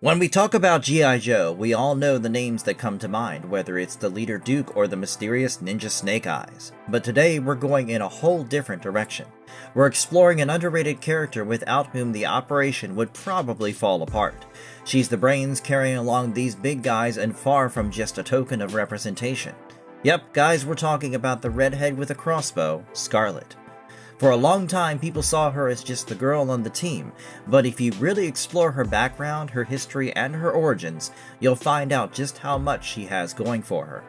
When we talk about G.I. Joe, we all know the names that come to mind, whether it's the leader Duke or the mysterious Ninja Snake Eyes. But today we're going in a whole different direction. We're exploring an underrated character without whom the operation would probably fall apart. She's the brains carrying along these big guys and far from just a token of representation. Yep, guys, we're talking about the redhead with a crossbow, Scarlett. For a long time, people saw her as just the girl on the team, but if you really explore her background, her history, and her origins, you'll find out just how much she has going for her.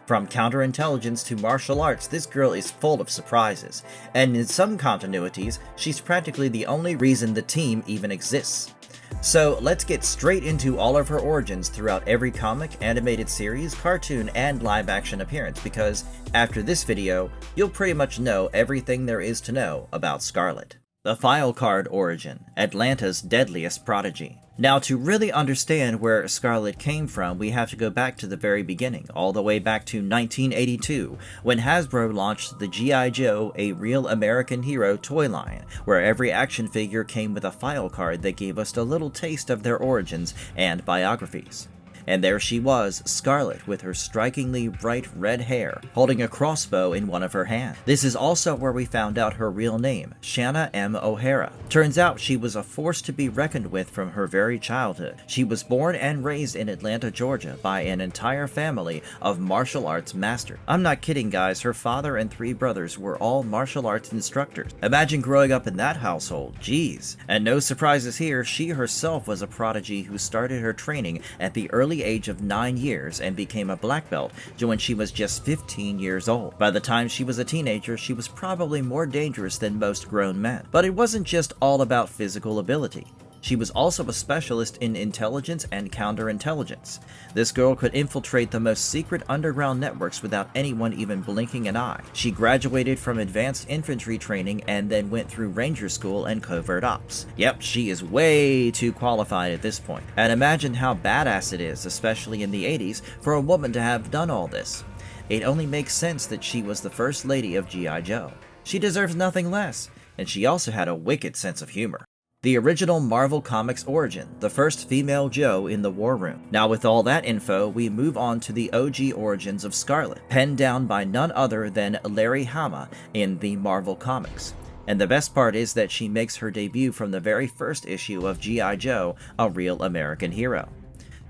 From counterintelligence to martial arts, this girl is full of surprises, and in some continuities, she's practically the only reason the team even exists. So let's get straight into all of her origins throughout every comic, animated series, cartoon, and live-action appearance, because after this video, you'll pretty much know everything there is to know about Scarlett. The File Card Origin, Atlanta's deadliest prodigy. Now, to really understand where Scarlett came from, we have to go back to the very beginning, all the way back to 1982, when Hasbro launched the G.I. Joe, a Real American Hero toy line, where every action figure came with a file card that gave us a little taste of their origins and biographies. And there she was, Scarlett, with her strikingly bright red hair, holding a crossbow in one of her hands. This is also where we found out her real name, Shanna M. O'Hara. Turns out she was a force to be reckoned with from her very childhood. She was born and raised in Atlanta, Georgia, by an entire family of martial arts masters. I'm not kidding, guys, her father and 3 brothers were all martial arts instructors. Imagine growing up in that household, jeez. And no surprises here, she herself was a prodigy who started her training at the early age of 9 years and became a black belt when she was just 15 years old. By the time she was a teenager, she was probably more dangerous than most grown men. But it wasn't just all about physical ability. She was also a specialist in intelligence and counterintelligence. This girl could infiltrate the most secret underground networks without anyone even blinking an eye. She graduated from advanced infantry training and then went through ranger school and covert ops. Yep, she is way too qualified at this point. And imagine how badass it is, especially in the 80s, for a woman to have done all this. It only makes sense that she was the first lady of G.I. Joe. She deserves nothing less, and she also had a wicked sense of humor. The original Marvel Comics origin, the first female Joe in the War Room. Now with all that info, we move on to the OG origins of Scarlett, penned down by none other than Larry Hama in the Marvel Comics. And the best part is that she makes her debut from the very first issue of G.I. Joe, a Real American Hero.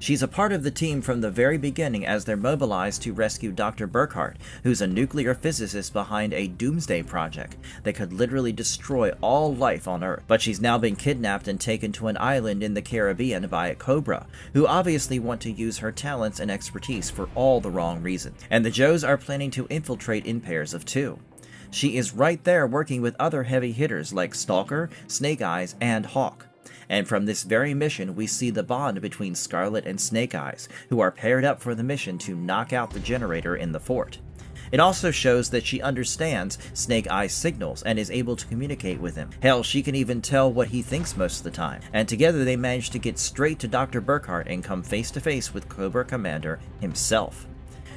She's a part of the team from the very beginning as they're mobilized to rescue Dr. Burkhart, who's a nuclear physicist behind a doomsday project that could literally destroy all life on Earth. But she's now been kidnapped and taken to an island in the Caribbean by a Cobra, who obviously want to use her talents and expertise for all the wrong reasons. And the Joes are planning to infiltrate in pairs of 2. She is right there working with other heavy hitters like Stalker, Snake Eyes, and Hawk. And from this very mission, we see the bond between Scarlett and Snake Eyes, who are paired up for the mission to knock out the generator in the fort. It also shows that she understands Snake Eyes' signals and is able to communicate with him. Hell, she can even tell what he thinks most of the time. And together they manage to get straight to Dr. Burkhart and come face to face with Cobra Commander himself.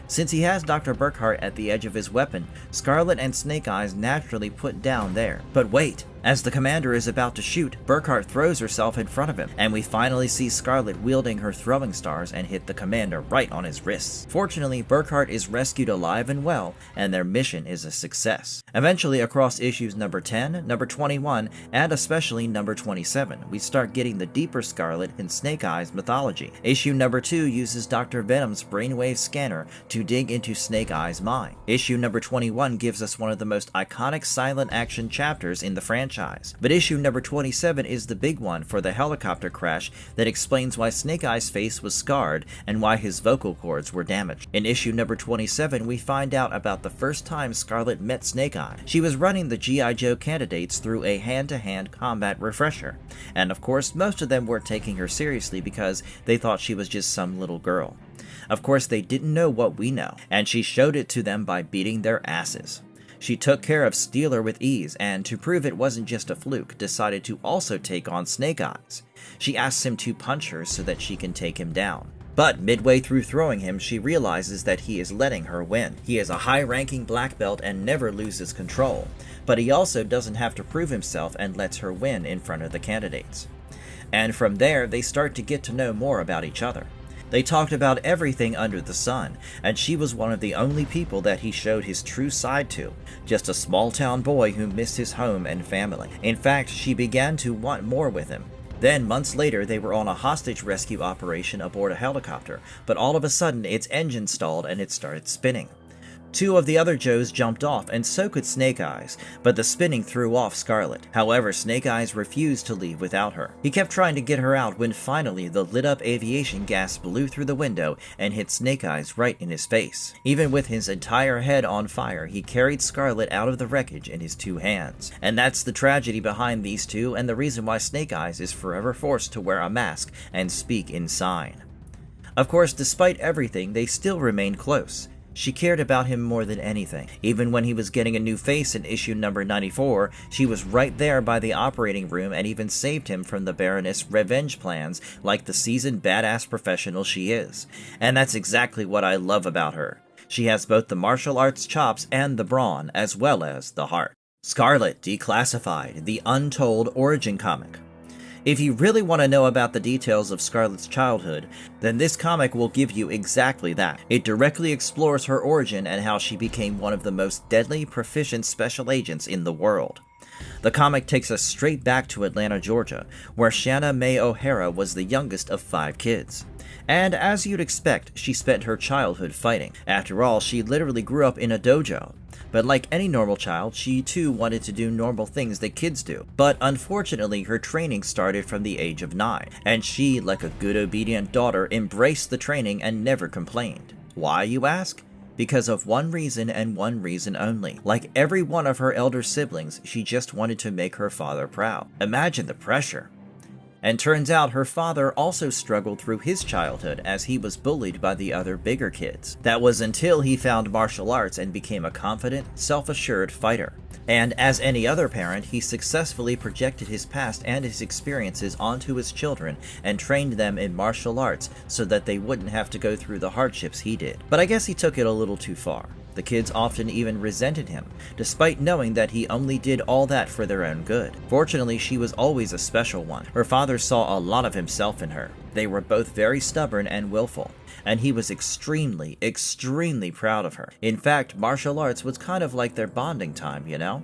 Since he has Dr. Burkhart at the edge of his weapon, Scarlett and Snake Eyes naturally put down there. But wait! As the commander is about to shoot, Burkhart throws herself in front of him, and we finally see Scarlett wielding her throwing stars and hit the commander right on his wrists. Fortunately, Burkhart is rescued alive and well, and their mission is a success. Eventually, across issues number 10, number 21, and especially number 27, we start getting the deeper Scarlett and Snake Eyes mythology. Issue number 2 uses Dr. Venom's brainwave scanner to dig into Snake Eyes' mind. Issue number 21 gives us one of the most iconic silent action chapters in the franchise. But issue number 27 is the big one for the helicopter crash that explains why Snake Eyes' face was scarred and why his vocal cords were damaged. In issue number 27, we find out about the first time Scarlett met Snake Eyes. She was running the G.I. Joe candidates through a hand-to-hand combat refresher, and of course most of them weren't taking her seriously because they thought she was just some little girl. Of course they didn't know what we know, and she showed it to them by beating their asses. She took care of Steeler with ease, and to prove it wasn't just a fluke, decided to also take on Snake Eyes. She asks him to punch her so that she can take him down. But midway through throwing him, she realizes that he is letting her win. He is a high-ranking black belt and never loses control, but he also doesn't have to prove himself and lets her win in front of the candidates. And from there, they start to get to know more about each other. They talked about everything under the sun, and she was one of the only people that he showed his true side to, just a small-town boy who missed his home and family. In fact, she began to want more with him. Then, months later, they were on a hostage rescue operation aboard a helicopter, but all of a sudden its engine stalled and it started spinning. Two of the other Joes jumped off, and so could Snake Eyes, but the spinning threw off Scarlett. However, Snake Eyes refused to leave without her. He kept trying to get her out when finally the lit-up aviation gas blew through the window and hit Snake Eyes right in his face. Even with his entire head on fire, he carried Scarlett out of the wreckage in his two hands. And that's the tragedy behind these two, and the reason why Snake Eyes is forever forced to wear a mask and speak in sign. Of course, despite everything, they still remained close. She cared about him more than anything. Even when he was getting a new face in issue number 94, she was right there by the operating room and even saved him from the Baroness' revenge plans like the seasoned badass professional she is. And that's exactly what I love about her. She has both the martial arts chops and the brawn, as well as the heart. Scarlett Declassified, the Untold Origin Comic. If you really want to know about the details of Scarlett's childhood, then this comic will give you exactly that. It directly explores her origin and how she became one of the most deadly, proficient special agents in the world. The comic takes us straight back to Atlanta, Georgia, where Shanna Mae O'Hara was the youngest of 5 kids. And as you'd expect, she spent her childhood fighting. After all, she literally grew up in a dojo. But like any normal child, she too wanted to do normal things that kids do. But unfortunately, her training started from the age of 9, and she, like a good obedient daughter, embraced the training and never complained. Why, you ask? Because of one reason and one reason only. Like every one of her elder siblings, she just wanted to make her father proud. Imagine the pressure. And turns out her father also struggled through his childhood as he was bullied by the other bigger kids. That was until he found martial arts and became a confident, self-assured fighter. And as any other parent, he successfully projected his past and his experiences onto his children and trained them in martial arts so that they wouldn't have to go through the hardships he did. But I guess he took it a little too far. The kids often even resented him, despite knowing that he only did all that for their own good. Fortunately, she was always a special one. Her father saw a lot of himself in her. They were both very stubborn and willful, and he was extremely, extremely proud of her. In fact, martial arts was kind of like their bonding time, you know?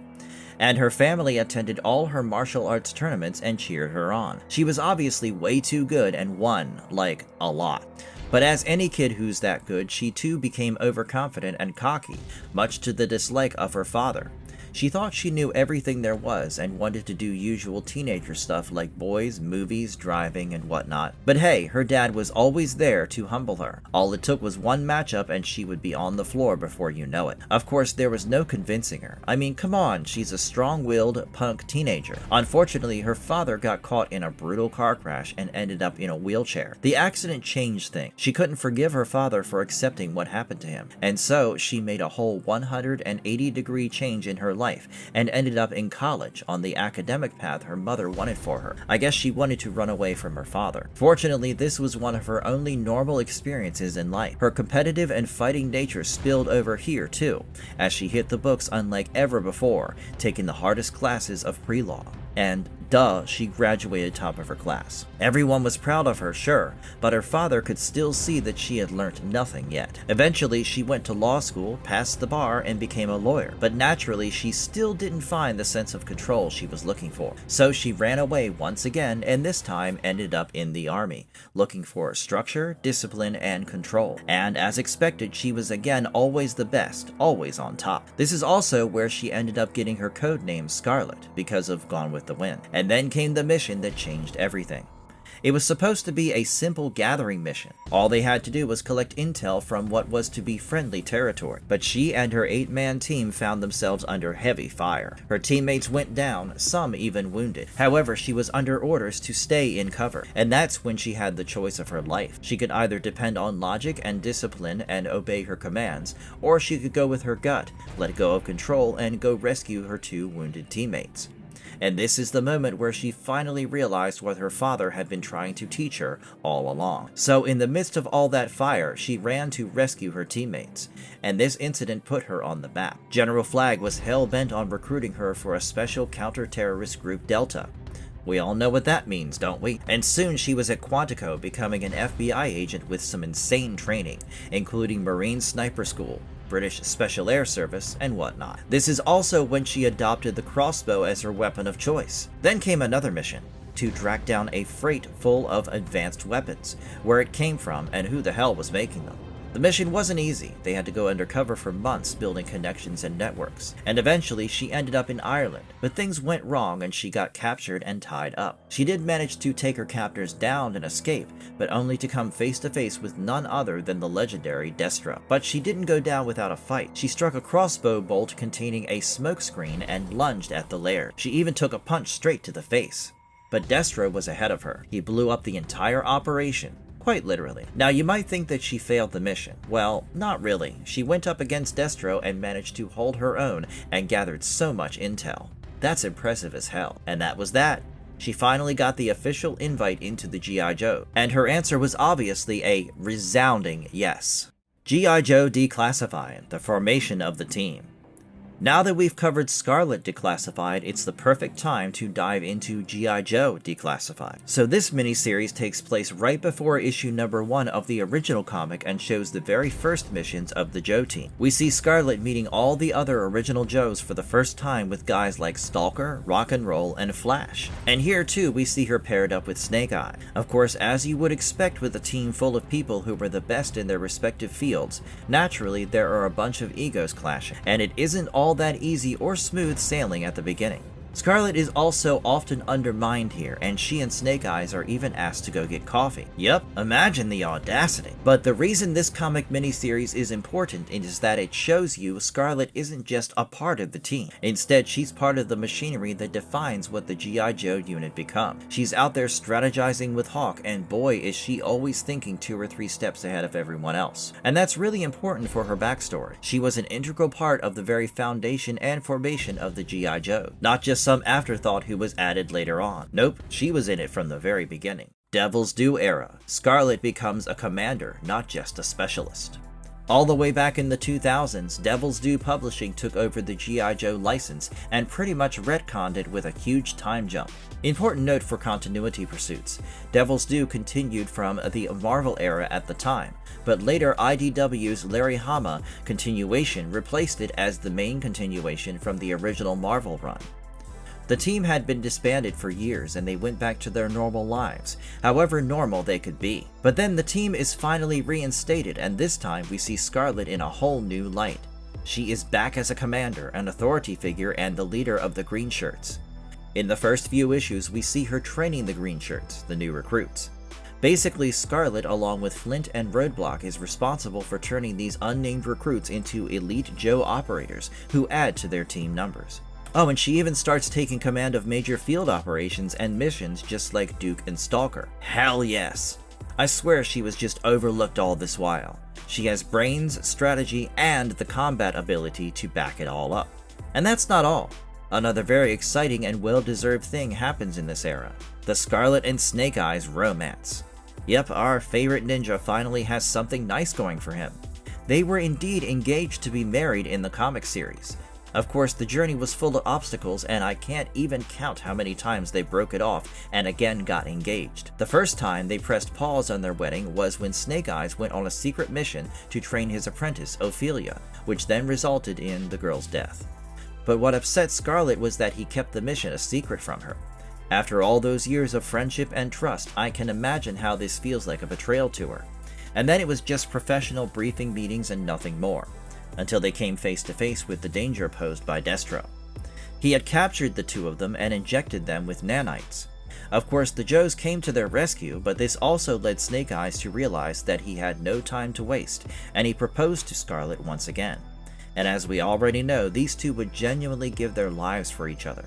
And her family attended all her martial arts tournaments and cheered her on. She was obviously way too good and won, like, a lot. But as any kid who's that good, she too became overconfident and cocky, much to the dislike of her father. She thought she knew everything there was and wanted to do usual teenager stuff like boys, movies, driving, and whatnot. But hey, her dad was always there to humble her. All it took was one matchup and she would be on the floor before you know it. Of course, there was no convincing her. I mean, come on, she's a strong-willed punk teenager. Unfortunately, her father got caught in a brutal car crash and ended up in a wheelchair. The accident changed things. She couldn't forgive her father for accepting what happened to him, and so she made a whole 180-degree change in her life and ended up in college on the academic path her mother wanted for her. I guess she wanted to run away from her father. Fortunately, this was one of her only normal experiences in life. Her competitive and fighting nature spilled over here too, as she hit the books unlike ever before, taking the hardest classes of pre-law. And duh, she graduated top of her class. Everyone was proud of her, sure, but her father could still see that she had learnt nothing yet. Eventually, she went to law school, passed the bar, and became a lawyer. But naturally, she still didn't find the sense of control she was looking for. So she ran away once again, and this time ended up in the army, looking for structure, discipline, and control. And as expected, she was again always the best, always on top. This is also where she ended up getting her code name Scarlett, because of Gone with the Wind. And then came the mission that changed everything. It was supposed to be a simple gathering mission. All they had to do was collect intel from what was to be friendly territory. But she and her 8-man team found themselves under heavy fire. Her teammates went down, some even wounded. However, she was under orders to stay in cover. And that's when she had the choice of her life. She could either depend on logic and discipline and obey her commands, or she could go with her gut, let go of control, and go rescue her 2 wounded teammates. And this is the moment where she finally realized what her father had been trying to teach her all along. So in the midst of all that fire, she ran to rescue her teammates, and this incident put her on the map. General Flagg was hell-bent on recruiting her for a special counter-terrorist group Delta. We all know what that means, don't we? And soon she was at Quantico becoming an FBI agent with some insane training, including Marine Sniper School, British Special Air Service, and whatnot. This is also when she adopted the crossbow as her weapon of choice. Then came another mission, to track down a freight full of advanced weapons, where it came from and who the hell was making them. The mission wasn't easy. They had to go undercover for months building connections and networks, and eventually she ended up in Ireland, but things went wrong and she got captured and tied up. She did manage to take her captors down and escape, but only to come face to face with none other than the legendary Destro. But she didn't go down without a fight. She struck a crossbow bolt containing a smoke screen and lunged at the lair. She even took a punch straight to the face. But Destro was ahead of her. He blew up the entire operation. Quite literally. Now you might think that she failed the mission. Well, not really. She went up against Destro and managed to hold her own and gathered so much intel. That's impressive as hell. And that was that. She finally got the official invite into the G.I. Joe, and her answer was obviously a resounding yes. G.I. Joe Declassified, the formation of the team. Now that we've covered Scarlett Declassified, it's the perfect time to dive into G.I. Joe Declassified. So this miniseries takes place right before issue number 1 of the original comic and shows the very first missions of the Joe team. We see Scarlett meeting all the other original Joes for the first time with guys like Stalker, Rock and Roll, and Flash. And here too we see her paired up with Snake Eye. Of course, as you would expect with a team full of people who were the best in their respective fields, naturally there are a bunch of egos clashing, and it isn't all that easy or smooth sailing at the beginning. Scarlett is also often undermined here, and she and Snake Eyes are even asked to go get coffee. Yep, imagine the audacity. But the reason this comic miniseries is important is that it shows you Scarlett isn't just a part of the team. Instead, she's part of the machinery that defines what the G.I. Joe unit becomes. She's out there strategizing with Hawk, and boy is she always thinking 2 or 3 steps ahead of everyone else. And that's really important for her backstory. She was an integral part of the very foundation and formation of the G.I. Joe, not just some afterthought who was added later on. Nope, she was in it from the very beginning. Devil's Due era. Scarlett becomes a commander, not just a specialist. All the way back in the 2000s, Devil's Due Publishing took over the G.I. Joe license and pretty much retconned it with a huge time jump. Important note for continuity pursuits, Devil's Due continued from the Marvel era at the time, but later IDW's Larry Hama continuation replaced it as the main continuation from the original Marvel run. The team had been disbanded for years and they went back to their normal lives, however normal they could be. But then the team is finally reinstated, and this time we see Scarlett in a whole new light. She is back as a commander, an authority figure, and the leader of the Green Shirts. In the first few issues, we see her training the Green Shirts, the new recruits. Basically, Scarlett, along with Flint and Roadblock, is responsible for turning these unnamed recruits into elite Joe operators who add to their team numbers. Oh, and she even starts taking command of major field operations and missions just like Duke and Stalker. Hell yes! I swear she was just overlooked all this while. She has brains, strategy, and the combat ability to back it all up. And that's not all. Another very exciting and well-deserved thing happens in this era. The Scarlett and Snake Eyes romance. Yep, our favorite ninja finally has something nice going for him. They were indeed engaged to be married in the comic series. Of course, the journey was full of obstacles, and I can't even count how many times they broke it off and again got engaged. The first time they pressed pause on their wedding was when Snake Eyes went on a secret mission to train his apprentice, Ophelia, which then resulted in the girl's death. But what upset Scarlett was that he kept the mission a secret from her. After all those years of friendship and trust, I can imagine how this feels like a betrayal to her. And then it was just professional briefing meetings and nothing more, until they came face to face with the danger posed by Destro. He had captured the two of them and injected them with nanites. Of course, the Joes came to their rescue, but this also led Snake Eyes to realize that he had no time to waste, and he proposed to Scarlett once again. And as we already know, these two would genuinely give their lives for each other.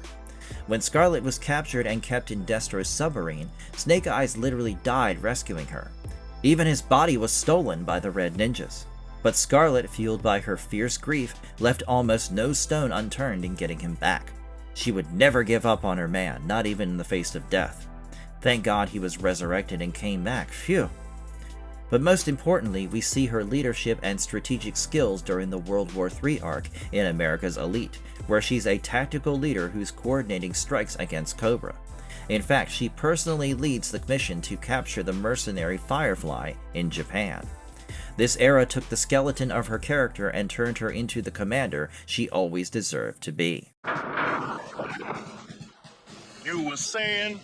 When Scarlett was captured and kept in Destro's submarine, Snake Eyes literally died rescuing her. Even his body was stolen by the Red Ninjas. But Scarlett, fueled by her fierce grief, left almost no stone unturned in getting him back. She would never give up on her man, not even in the face of death. Thank God he was resurrected and came back, phew. But most importantly, we see her leadership and strategic skills during the World War III arc in America's Elite, where she's a tactical leader who's coordinating strikes against Cobra. In fact, she personally leads the mission to capture the mercenary Firefly in Japan. This era took the skeleton of her character and turned her into the commander she always deserved to be. You were saying?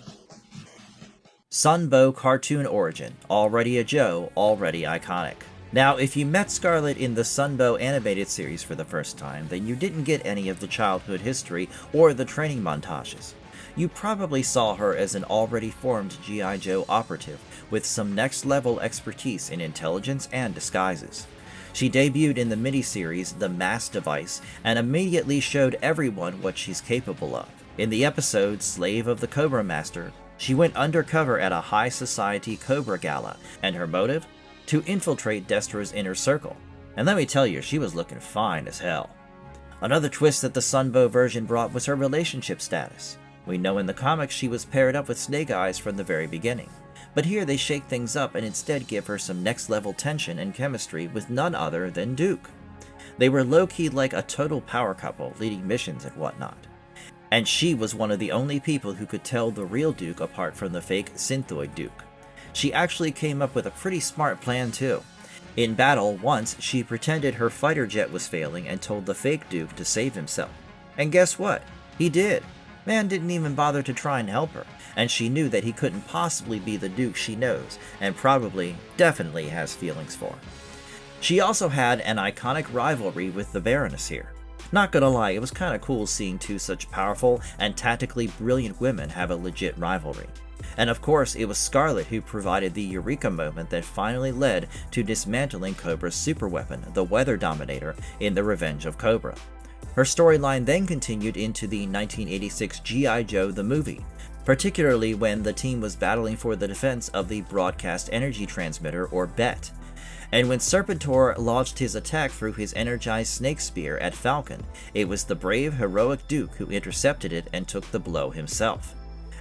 Sunbow cartoon origin, already a Joe, already iconic. Now, if you met Scarlett in the Sunbow animated series for the first time, then you didn't get any of the childhood history or the training montages. You probably saw her as an already formed G.I. Joe operative with some next-level expertise in intelligence and disguises. She debuted in the miniseries The Mass Device and immediately showed everyone what she's capable of. In the episode Slave of the Cobra Master, she went undercover at a high society Cobra gala, and her motive? To infiltrate Destra's inner circle. And let me tell you, she was looking fine as hell. Another twist that the Sunbow version brought was her relationship status. We know in the comics she was paired up with Snake Eyes from the very beginning, but here they shake things up and instead give her some next level tension and chemistry with none other than Duke. They were low-key like a total power couple, leading missions and whatnot. And she was one of the only people who could tell the real Duke apart from the fake Synthoid Duke. She actually came up with a pretty smart plan too. In battle, once, she pretended her fighter jet was failing and told the fake Duke to save himself. And guess what? He did. Man didn't even bother to try and help her, and she knew that he couldn't possibly be the Duke she knows, and definitely has feelings for. She also had an iconic rivalry with the Baroness here. Not gonna lie, it was kinda cool seeing two such powerful and tactically brilliant women have a legit rivalry. And of course, it was Scarlett who provided the eureka moment that finally led to dismantling Cobra's superweapon, the Weather Dominator, in The Revenge of Cobra. Her storyline then continued into the 1986 G.I. Joe the movie, particularly when the team was battling for the defense of the Broadcast Energy Transmitter, or BET. And when Serpentor launched his attack through his energized snake spear at Falcon, it was the brave, heroic Duke who intercepted it and took the blow himself.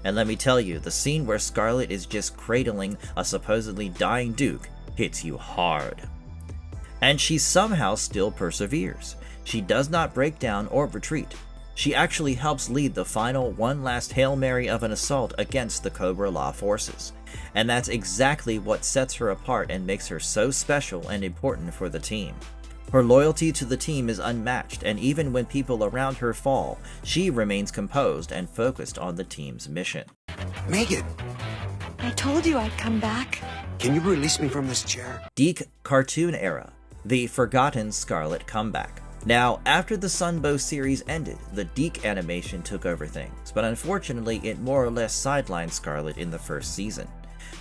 And let me tell you, the scene where Scarlett is just cradling a supposedly dying Duke hits you hard. And she somehow still perseveres. She does not break down or retreat. She actually helps lead the final one last Hail Mary of an assault against the Cobra Law forces. And that's exactly what sets her apart and makes her so special and important for the team. Her loyalty to the team is unmatched, and even when people around her fall, she remains composed and focused on the team's mission. Megan! I told you I'd come back. Can you release me from this chair? Deke Cartoon Era, the forgotten Scarlett comeback. Now, after the Sunbow series ended, the Deke animation took over things, but unfortunately it more or less sidelined Scarlett in the first season.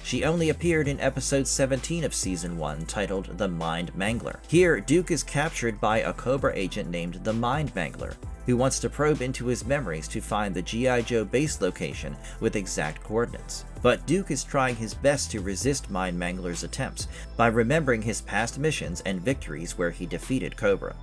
She only appeared in episode 17 of season 1, titled The Mind Mangler. Here, Duke is captured by a Cobra agent named the Mind Mangler, who wants to probe into his memories to find the G.I. Joe base location with exact coordinates. But Duke is trying his best to resist Mind Mangler's attempts by remembering his past missions and victories where he defeated Cobra.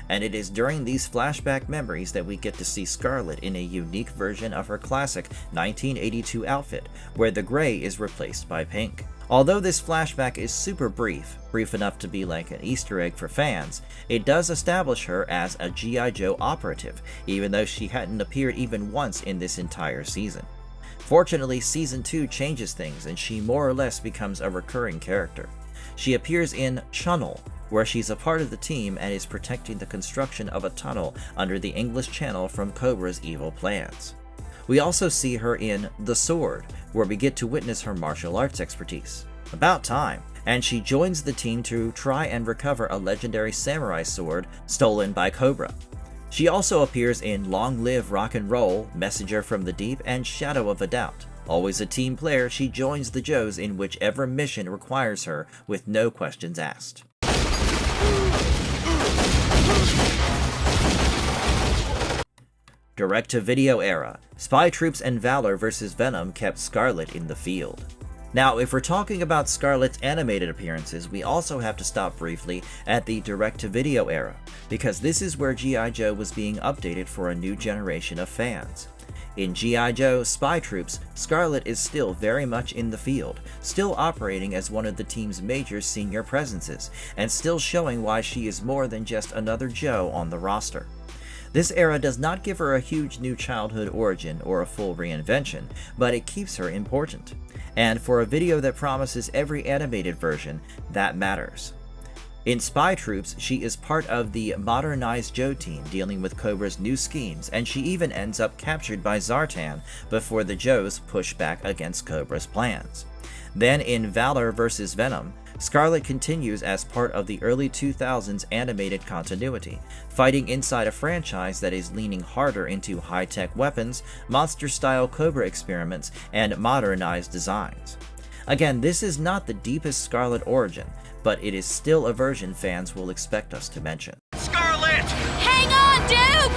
And it is during these flashback memories that we get to see Scarlett in a unique version of her classic 1982 outfit, where the gray is replaced by pink. Although this flashback is super brief enough to be like an Easter egg for fans, it does establish her as a G.I. Joe operative, even though she hadn't appeared even once in this entire season. Fortunately, Season 2 changes things and she more or less becomes a recurring character. She appears in Channel, where she's a part of the team and is protecting the construction of a tunnel under the English Channel from Cobra's evil plans. We also see her in The Sword, where we get to witness her martial arts expertise. About time! And she joins the team to try and recover a legendary samurai sword stolen by Cobra. She also appears in Long Live Rock and Roll, Messenger from the Deep, and Shadow of a Doubt. Always a team player, she joins the Joes in whichever mission requires her with no questions asked. Direct-to-video era, Spy Troops and Valor vs. Venom kept Scarlett in the field. Now, if we're talking about Scarlett's animated appearances, we also have to stop briefly at the direct-to-video era, because this is where G.I. Joe was being updated for a new generation of fans. In G.I. Joe Spy Troops, Scarlett is still very much in the field, still operating as one of the team's major senior presences, and still showing why she is more than just another Joe on the roster. This era does not give her a huge new childhood origin or a full reinvention, but it keeps her important. And for a video that promises every animated version, that matters. In Spy Troops, she is part of the modernized Joe team dealing with Cobra's new schemes, and she even ends up captured by Zartan before the Joes push back against Cobra's plans. Then in Valor vs. Venom, Scarlett continues as part of the early 2000s animated continuity, fighting inside a franchise that is leaning harder into high-tech weapons, monster-style Cobra experiments, and modernized designs. Again, this is not the deepest Scarlett origin, but it is still a version fans will expect us to mention. Scarlett! Hang on, Duke!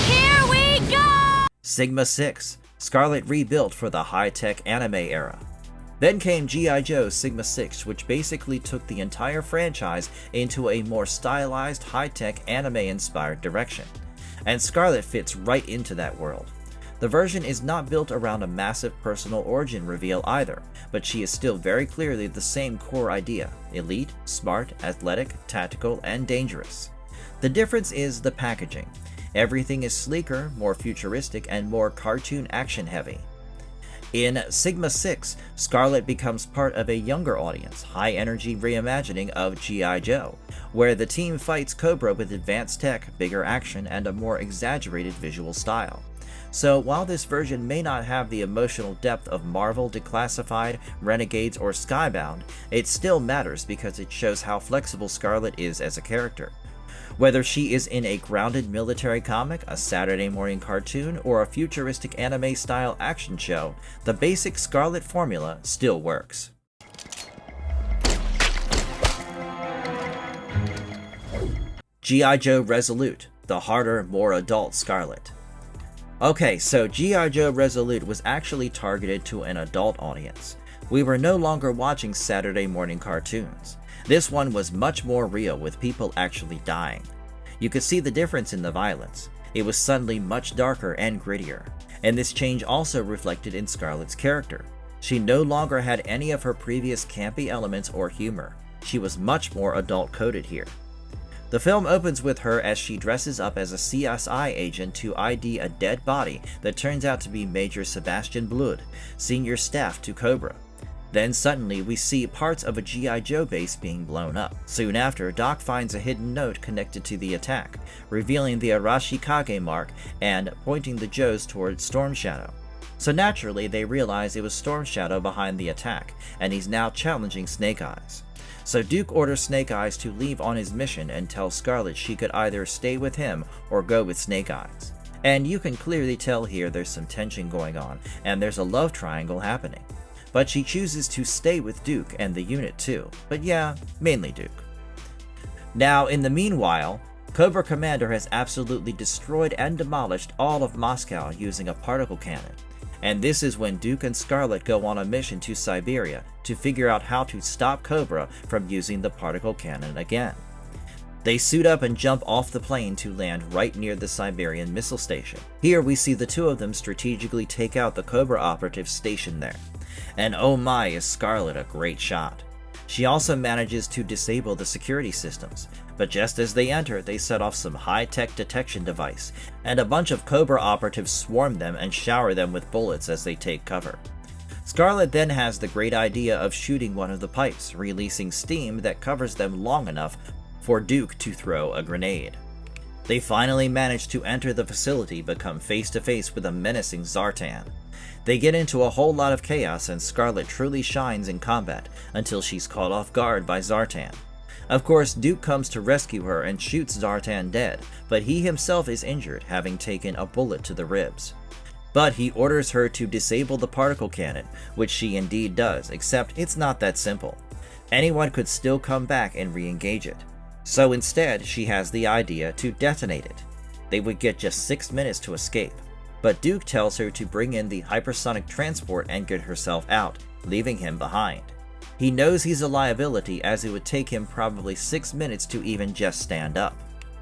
Here we go! Sigma 6, Scarlett rebuilt for the high-tech anime era. Then came G.I. Joe Sigma 6, which basically took the entire franchise into a more stylized, high-tech, anime-inspired direction. And Scarlett fits right into that world. The version is not built around a massive personal origin reveal either, but she is still very clearly the same core idea: elite, smart, athletic, tactical, and dangerous. The difference is the packaging. Everything is sleeker, more futuristic, and more cartoon action heavy. In Sigma 6, Scarlett becomes part of a younger audience, high-energy reimagining of G.I. Joe, where the team fights Cobra with advanced tech, bigger action, and a more exaggerated visual style. So while this version may not have the emotional depth of Marvel, Declassified, Renegades, or Skybound, it still matters because it shows how flexible Scarlett is as a character. Whether she is in a grounded military comic, a Saturday morning cartoon, or a futuristic anime-style action show, the basic Scarlett formula still works. G.I. Joe Resolute, the harder, more adult Scarlett. Okay, so G.I. Joe Resolute was actually targeted to an adult audience. We were no longer watching Saturday morning cartoons. This one was much more real, with people actually dying. You could see the difference in the violence. It was suddenly much darker and grittier, and this change also reflected in Scarlett's character. She no longer had any of her previous campy elements or humor. She was much more adult-coded here. The film opens with her as she dresses up as a CSI agent to ID a dead body that turns out to be Major Sebastian Blood, senior staff to Cobra. Then suddenly we see parts of a G.I. Joe base being blown up. Soon after, Doc finds a hidden note connected to the attack, revealing the Arashikage mark and pointing the Joes towards Storm Shadow. So naturally they realize it was Storm Shadow behind the attack, and he's now challenging Snake Eyes. So Duke orders Snake Eyes to leave on his mission and tells Scarlett she could either stay with him or go with Snake Eyes. And you can clearly tell here there's some tension going on, and there's a love triangle happening. But she chooses to stay with Duke and the unit too, but yeah, mainly Duke. Now, in the meanwhile, Cobra Commander has absolutely destroyed and demolished all of Moscow using a particle cannon, and this is when Duke and Scarlett go on a mission to Siberia to figure out how to stop Cobra from using the particle cannon again. They suit up and jump off the plane to land right near the Siberian missile station. Here we see the two of them strategically take out the Cobra operatives stationed there. And oh my, is Scarlett a great shot. She also manages to disable the security systems, but just as they enter, they set off some high-tech detection device, and a bunch of Cobra operatives swarm them and shower them with bullets as they take cover. Scarlett then has the great idea of shooting one of the pipes, releasing steam that covers them long enough for Duke to throw a grenade. They finally manage to enter the facility but come face to face with a menacing Zartan. They get into a whole lot of chaos and Scarlett truly shines in combat until she's caught off guard by Zartan. Of course, Duke comes to rescue her and shoots Zartan dead, but he himself is injured, having taken a bullet to the ribs. But he orders her to disable the particle cannon, which she indeed does, except it's not that simple. Anyone could still come back and re-engage it. So instead, she has the idea to detonate it. They would get just 6 minutes to escape, but Duke tells her to bring in the hypersonic transport and get herself out, leaving him behind. He knows he's a liability as it would take him probably 6 minutes to even just stand up.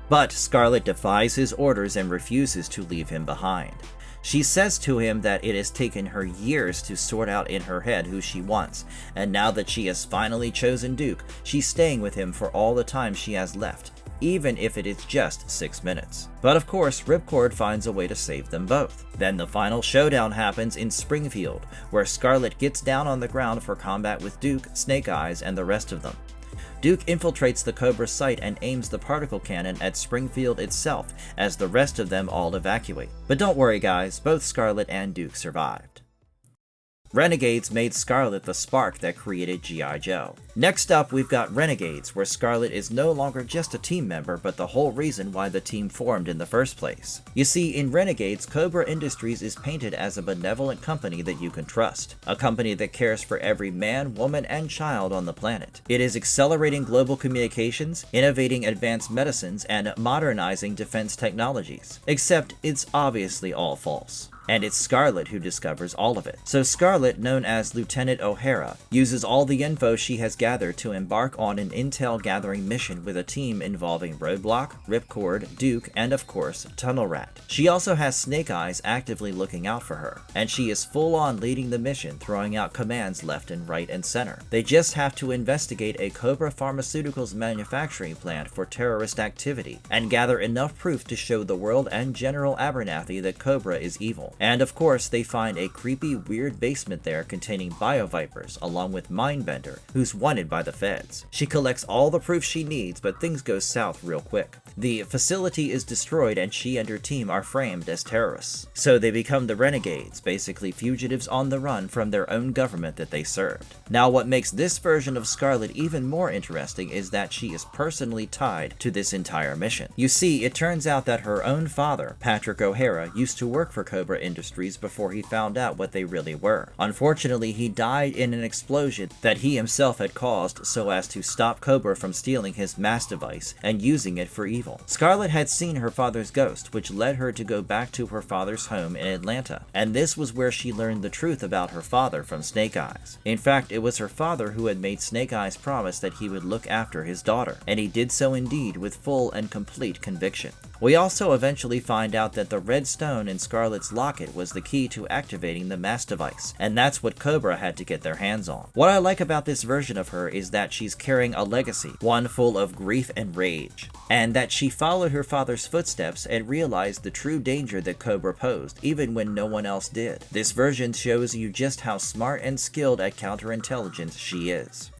But Scarlett defies his orders and refuses to leave him behind. She says to him that it has taken her years to sort out in her head who she wants, and now that she has finally chosen Duke, she's staying with him for all the time she has left, even if it is just 6 minutes. But of course, Ripcord finds a way to save them both. Then the final showdown happens in Springfield, where Scarlett gets down on the ground for combat with Duke, Snake Eyes, and the rest of them. Duke infiltrates the Cobra site and aims the particle cannon at Springfield itself as the rest of them all evacuate. But don't worry guys, both Scarlett and Duke survived. Renegades made Scarlett the spark that created G.I. Joe. Next up, we've got Renegades, where Scarlett is no longer just a team member, but the whole reason why the team formed in the first place. You see, in Renegades, Cobra Industries is painted as a benevolent company that you can trust. A company that cares for every man, woman, and child on the planet. It is accelerating global communications, innovating advanced medicines, and modernizing defense technologies. Except it's obviously all false. And it's Scarlett who discovers all of it. So Scarlett, known as Lieutenant O'Hara, uses all the info she has gathered to embark on an intel gathering mission with a team involving Roadblock, Ripcord, Duke, and of course, Tunnel Rat. She also has Snake Eyes actively looking out for her, and she is full on leading the mission, throwing out commands left and right and center. They just have to investigate a Cobra Pharmaceuticals manufacturing plant for terrorist activity, and gather enough proof to show the world and General Abernathy that Cobra is evil. And of course, they find a creepy, weird basement there containing biovipers, along with Mindbender, who's wanted by the feds. She collects all the proof she needs, but things go south real quick. The facility is destroyed and she and her team are framed as terrorists. So they become the Renegades, basically fugitives on the run from their own government that they served. Now what makes this version of Scarlett even more interesting is that she is personally tied to this entire mission. You see, it turns out that her own father, Patrick O'Hara, used to work for Cobra Industries before he found out what they really were. Unfortunately, he died in an explosion that he himself had caused so as to stop Cobra from stealing his mass device and using it for evil. Scarlett had seen her father's ghost, which led her to go back to her father's home in Atlanta, and this was where she learned the truth about her father from Snake Eyes. In fact, it was her father who had made Snake Eyes promise that he would look after his daughter, and he did so indeed with full and complete conviction. We also eventually find out that the red stone in Scarlett's locket was the key to activating the mass device, and that's what Cobra had to get their hands on. What I like about this version of her is that she's carrying a legacy, one full of grief and rage, and that she followed her father's footsteps and realized the true danger that Cobra posed, even when no one else did. This version shows you just how smart and skilled at counterintelligence she is.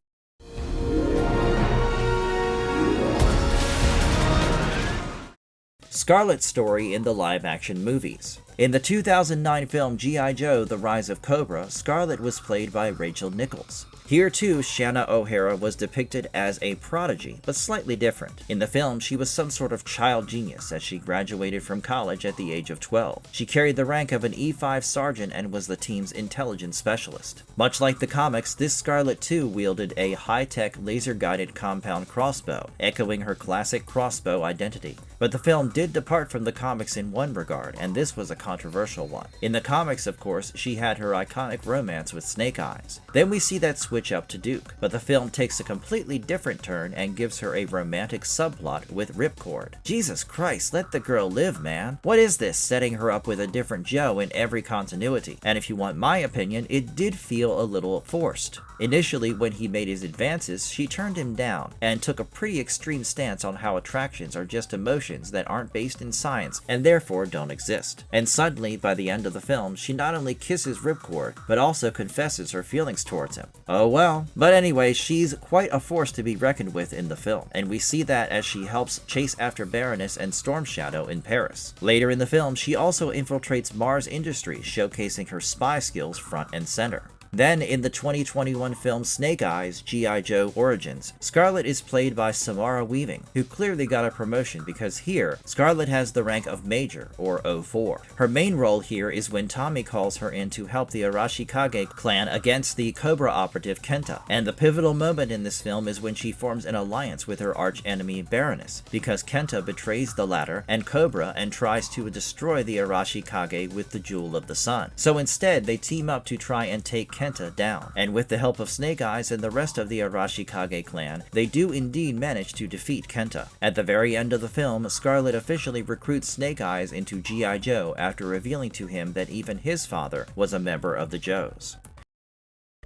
Scarlett's story in the live-action movies. In the 2009 film G.I. Joe: The Rise of Cobra, Scarlett was played by Rachel Nichols. Here too, Shanna O'Hara was depicted as a prodigy, but slightly different. In the film, she was some sort of child genius as she graduated from college at the age of 12. She carried the rank of an E5 sergeant and was the team's intelligence specialist. Much like the comics, this Scarlett too wielded a high-tech laser-guided compound crossbow, echoing her classic crossbow identity. But the film did depart from the comics in one regard, and this was a controversial one. In the comics, of course, she had her iconic romance with Snake Eyes. Then we see that switch up to Duke, but the film takes a completely different turn and gives her a romantic subplot with Ripcord. Jesus Christ, let the girl live, man. What is this, setting her up with a different Joe in every continuity? And if you want my opinion, it did feel a little forced. Initially, when he made his advances, she turned him down and took a pretty extreme stance on how attractions are just emotions that aren't based in science and therefore don't exist. And suddenly, by the end of the film, she not only kisses Ripcord, but also confesses her feelings towards him. Oh well. But anyway, she's quite a force to be reckoned with in the film, and we see that as she helps chase after Baroness and Storm Shadow in Paris. Later in the film, she also infiltrates Mars Industries, showcasing her spy skills front and center. Then, in the 2021 film Snake Eyes: G.I. Joe Origins, Scarlett is played by Samara Weaving, who clearly got a promotion because here, Scarlett has the rank of Major, or 04. Her main role here is when Tommy calls her in to help the Arashikage clan against the Cobra operative Kenta, and the pivotal moment in this film is when she forms an alliance with her arch-enemy Baroness, because Kenta betrays the latter and Cobra and tries to destroy the Arashikage with the Jewel of the Sun. So instead, they team up to try and take Kenta Kenta down, and with the help of Snake Eyes and the rest of the Arashikage clan, they do indeed manage to defeat Kenta. At the very end of the film, Scarlett officially recruits Snake Eyes into G.I. Joe after revealing to him that even his father was a member of the Joes.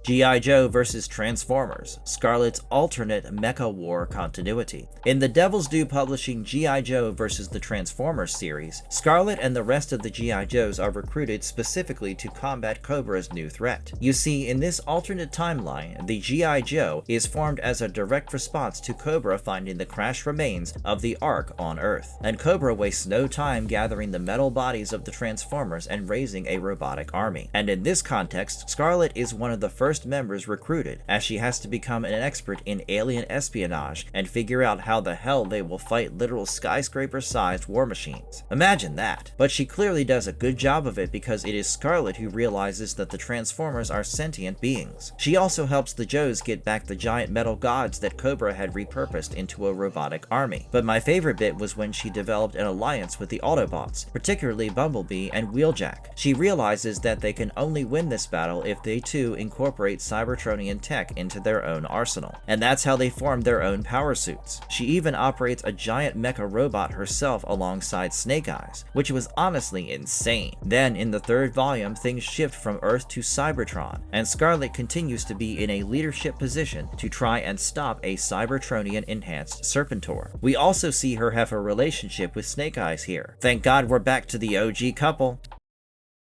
G.I. Joe vs. Transformers, Scarlett's alternate Mecha War continuity. In the Devil's Due Publishing G.I. Joe vs. the Transformers series, Scarlett and the rest of the G.I. Joes are recruited specifically to combat Cobra's new threat. You see, in this alternate timeline, the G.I. Joe is formed as a direct response to Cobra finding the crashed remains of the Ark on Earth, and Cobra wastes no time gathering the metal bodies of the Transformers and raising a robotic army. And in this context, Scarlett is one of the first members recruited, as she has to become an expert in alien espionage and figure out how the hell they will fight literal skyscraper-sized war machines. Imagine that. But she clearly does a good job of it because it is Scarlett who realizes that the Transformers are sentient beings. She also helps the Joes get back the giant metal gods that Cobra had repurposed into a robotic army. But my favorite bit was when she developed an alliance with the Autobots, particularly Bumblebee and Wheeljack. She realizes that they can only win this battle if they too incorporate Cybertronian tech into their own arsenal. And that's how they formed their own power suits. She even operates a giant mecha robot herself alongside Snake Eyes, which was honestly insane. Then in the third volume, things shift from Earth to Cybertron, and Scarlett continues to be in a leadership position to try and stop a Cybertronian enhanced Serpentor. We also see her have a relationship with Snake Eyes here. Thank God we're back to the OG couple.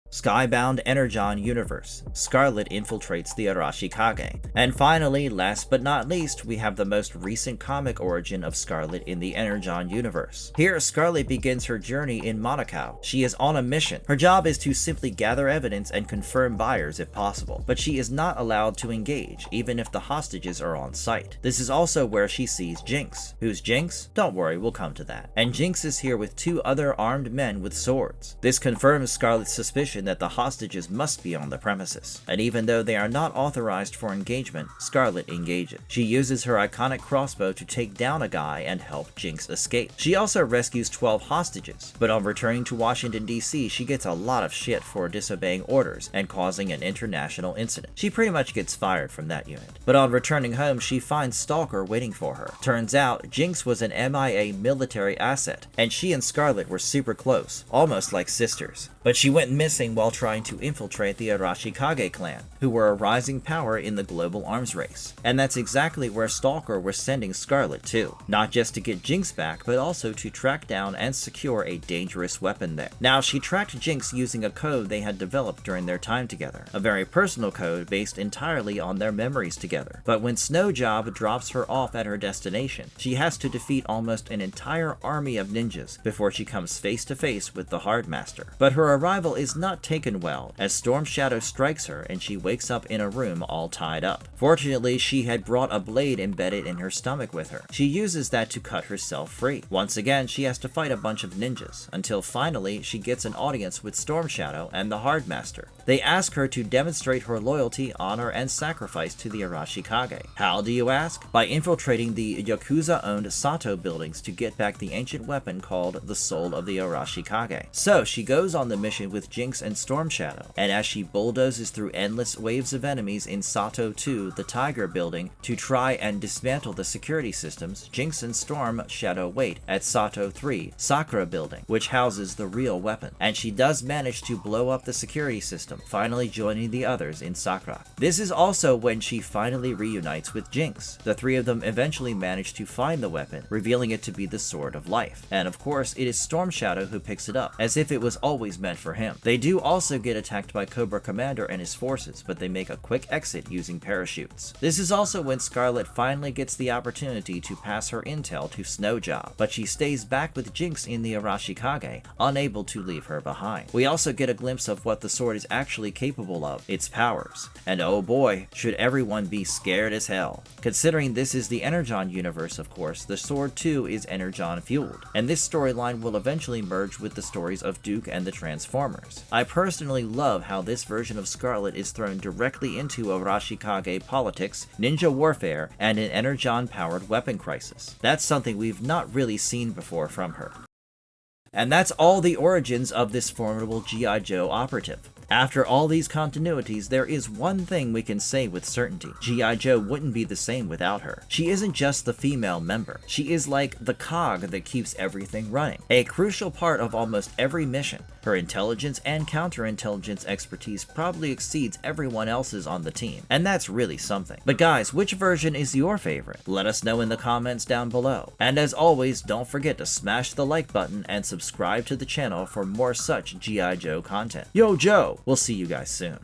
Skybound Energon universe, Scarlett infiltrates the Arashikage. And finally, last but not least, we have the most recent comic origin of Scarlett in the Energon universe. Here, Scarlett begins her journey in Monaco. She is on a mission. Her job is to simply gather evidence and confirm buyers if possible, but she is not allowed to engage, even if the hostages are on site. This is also where she sees Jinx. Who's Jinx? Don't worry, we'll come to that. And Jinx is here with two other armed men with swords. This confirms Scarlett's suspicion that the hostages must be on the premises, and even though they are not authorized for engagement, Scarlett engages. She uses her iconic crossbow to take down a guy and help Jinx escape. She also rescues 12 hostages, but on returning to Washington DC, she gets a lot of shit for disobeying orders and causing an international incident. She pretty much gets fired from that unit. But on returning home, she finds Stalker waiting for her. Turns out, Jinx was an MIA military asset, and she and Scarlett were super close, almost like sisters. But she went missing while trying to infiltrate the Arashikage clan, who were a rising power in the global arms race. And that's exactly where Stalker was sending Scarlett to, not just to get Jinx back, but also to track down and secure a dangerous weapon there. Now, she tracked Jinx using a code they had developed during their time together, a very personal code based entirely on their memories together. But when Snowjob drops her off at her destination, she has to defeat almost an entire army of ninjas before she comes face to face with the Hardmaster. But her arrival is not taken well, as Storm Shadow strikes her and she wakes up in a room all tied up. Fortunately, she had brought a blade embedded in her stomach with her. She uses that to cut herself free. Once again, she has to fight a bunch of ninjas, until finally she gets an audience with Storm Shadow and the Hardmaster. They ask her to demonstrate her loyalty, honor, and sacrifice to the Arashikage. How, do you ask? By infiltrating the Yakuza-owned Sato buildings to get back the ancient weapon called the Soul of the Arashikage. So she goes on the mission with Jinx and Storm Shadow, and as she bulldozes through endless waves of enemies in Sato 2, the Tiger building, to try and dismantle the security systems, Jinx and Storm Shadow wait at Sato 3, Sakura building, which houses the real weapon, and she does manage to blow up the security system, finally joining the others in Sakura. This is also when she finally reunites with Jinx. The three of them eventually manage to find the weapon, revealing it to be the Sword of Life. And of course, it is Storm Shadow who picks it up, as if it was always meant for him. They do also get attacked by Cobra Commander and his forces, but they make a quick exit using parachutes. This is also when Scarlett finally gets the opportunity to pass her intel to Snowjob, but she stays back with Jinx in the Arashikage, unable to leave her behind. We also get a glimpse of what the sword is actually capable of, its powers. And oh boy, should everyone be scared as hell. Considering this is the Energon universe, of course, the sword too is Energon fueled, and this storyline will eventually merge with the stories of Duke and the Transformers. I personally love how this version of Scarlett is thrown directly into Arashikage politics, ninja warfare, and an Energon-powered weapon crisis. That's something we've not really seen before from her. And that's all the origins of this formidable G.I. Joe operative. After all these continuities, there is one thing we can say with certainty. G.I. Joe wouldn't be the same without her. She isn't just the female member. She is like the cog that keeps everything running, a crucial part of almost every mission. Her intelligence and counterintelligence expertise probably exceeds everyone else's on the team, and that's really something. But guys, which version is your favorite? Let us know in the comments down below. And as always, don't forget to smash the like button and subscribe to the channel for more such G.I. Joe content. Yo Joe! We'll see you guys soon.